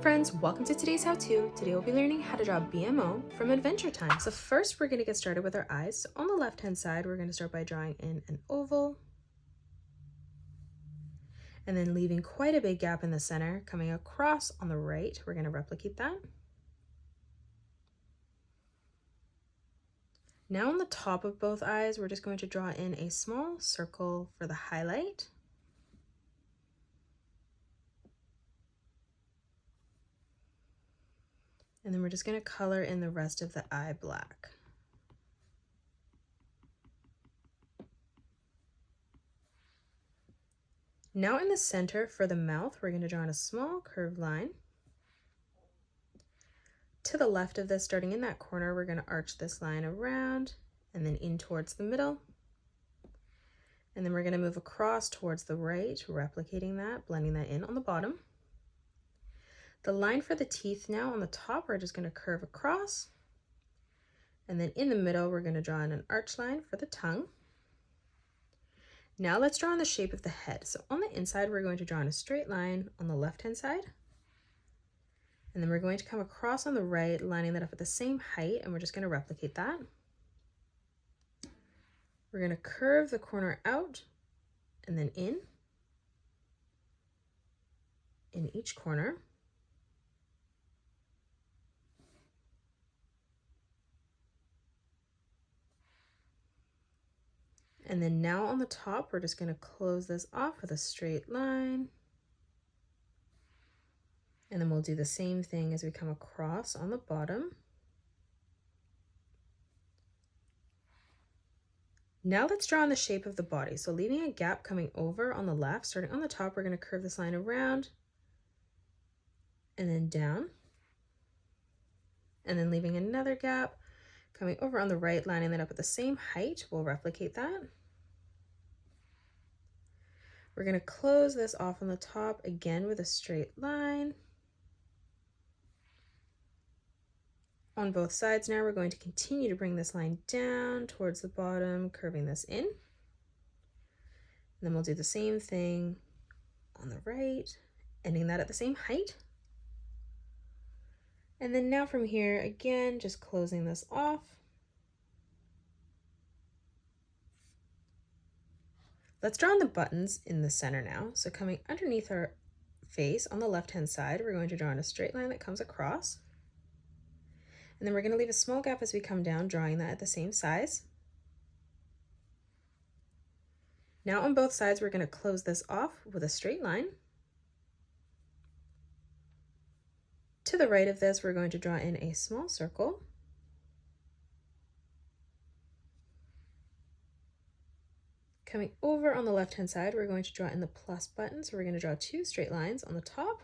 Friends, welcome to today's how-to. Today we'll be learning how to draw BMO from Adventure Time. So first we're going to get started with our eyes. So on the left-hand side, we're going to start by drawing in an oval and then leaving quite a big gap in the center. Coming across on the right, we're going to replicate that. Now on the top of both eyes, we're just going to draw in a small circle for the highlight. And then we're just going to color in the rest of the eye black. Now in the center for the mouth, we're going to draw in a small curved line. To the left of this, starting in that corner, we're going to arch this line around and then in towards the middle. And then we're going to move across towards the right, replicating that, blending that in on the bottom. The line for the teeth now on the top, we're just going to curve across. And then in the middle, we're going to draw in an arch line for the tongue. Now let's draw in the shape of the head. So on the inside, we're going to draw in a straight line on the left-hand side. And then we're going to come across on the right, lining that up at the same height, and we're just going to replicate that. We're going to curve the corner out and then in each corner. And then now on the top, we're just going to close this off with a straight line. And then we'll do the same thing as we come across on the bottom. Now let's draw in the shape of the body. So leaving a gap coming over on the left, starting on the top, we're going to curve this line around and then down. And then leaving another gap coming over on the right, lining that up at the same height. We'll replicate that. We're going to close this off on the top again with a straight line. On both sides now, we're going to continue to bring this line down towards the bottom, curving this in. And then we'll do the same thing on the right, ending that at the same height. And then now from here, again, just closing this off. Let's draw in the buttons in the center now. So coming underneath our face on the left-hand side, we're going to draw in a straight line that comes across. And then we're going to leave a small gap as we come down, drawing that at the same size. Now on both sides, we're going to close this off with a straight line. To the right of this, we're going to draw in a small circle. Coming over on the left-hand side, we're going to draw in the plus button. So we're going to draw two straight lines on the top.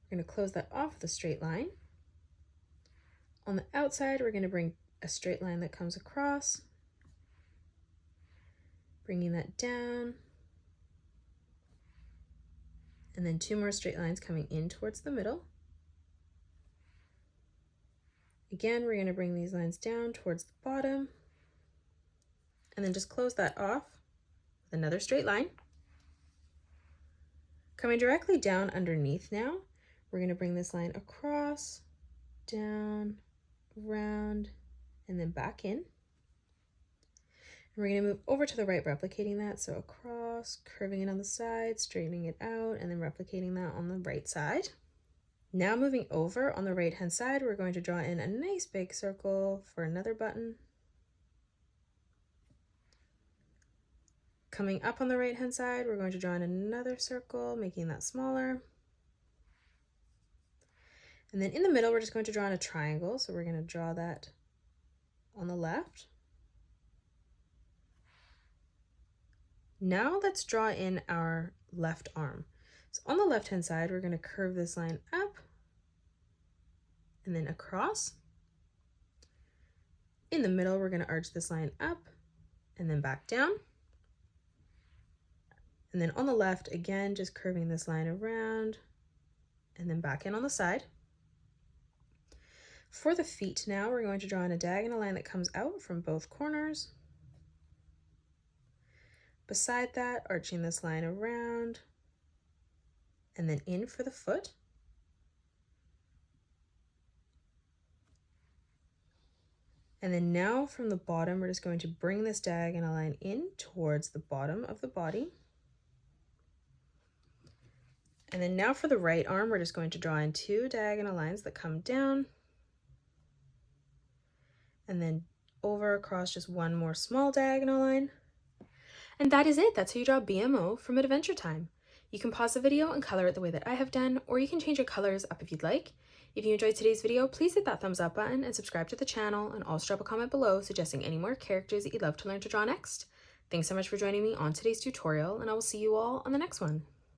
We're going to close that off with a straight line. On the outside, we're going to bring a straight line that comes across, bringing that down, and then two more straight lines coming in towards the middle. Again, we're going to bring these lines down towards the bottom, and then just close that off with another straight line. Coming directly down underneath now, we're going to bring this line across, down, round, and then back in. And we're going to move over to the right, replicating that. So across, curving it on the side, straightening it out, and then replicating that on the right side. Now moving over on the right hand side, we're going to draw in a nice big circle for another button. Coming up on the right hand side, we're going to draw in another circle, making that smaller. And then in the middle, we're just going to draw in a triangle. So we're going to draw that on the left. Now let's draw in our left arm. So on the left-hand side, we're going to curve this line up and then across. In the middle, we're going to arch this line up and then back down. And then on the left, again, just curving this line around and then back in on the side. For the feet now, we're going to draw in a diagonal line that comes out from both corners. Beside that, arching this line around and then in for the foot. And then now from the bottom, we're just going to bring this diagonal line in towards the bottom of the body. And then now for the right arm, we're just going to draw in 2 diagonal lines that come down and then over across just 1 more small diagonal line. And that is it. That's how you draw BMO from Adventure Time. You can pause the video and color it the way that I have done, or you can change your colors up if you'd like. If you enjoyed today's video, please hit that thumbs up button and subscribe to the channel, and also drop a comment below suggesting any more characters that you'd love to learn to draw next. Thanks so much for joining me on today's tutorial, and I will see you all on the next one.